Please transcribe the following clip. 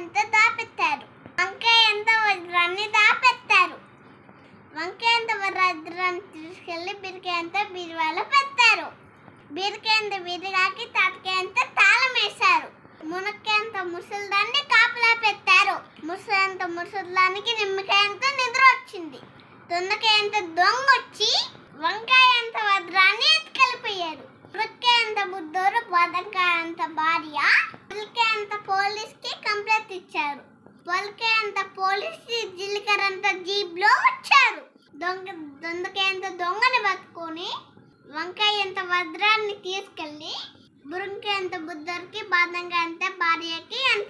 ఎంత దాపెత్తారు. వంకాయ ఎంత వజ్రాన్ని దాపెత్తారు. వంకాయ ఎంత వజ్రాన్ని తీసుకెళ్లి బీరకాయ ఎంత బీరువాలో పెట్టారు. బీరకాయ ఎంత బీరకాయకి తాటకాయ ఎంత తాళం వేశారు. మునక్కాయ ఎంత ముసలిదాన్ని కాపలా పెట్టారు. ముసలిదానికి నిమ్మకాయ ఎంత నిద్ర వచ్చింది. దొండకాయ ఎంత దొంగ వచ్చి వంకాయ ఎంత వజ్రాన్ని ఎత్తుకెళ్ళిపోయారు. మునక్కాయ ఎంత బుద్ధోరు, బోదంకాయ ఎంత భార్య, పొలకాయ ఎంత పోలీస్కి కంప్లైంట్ ఇచ్చారు. పొలకాయ ఎంత పోలీస్ జీలకర్ర అంత జీబ్లో వచ్చారు. దొండకాయ ఎంత దొంగని పట్టుకొని వంకాయ ఎంత వజ్రాన్ని తీసుకెళ్ళి, బురంకాయ ఎంత బుద్ధోరికి, బాదంకాయ ఎంత భార్యకి అంత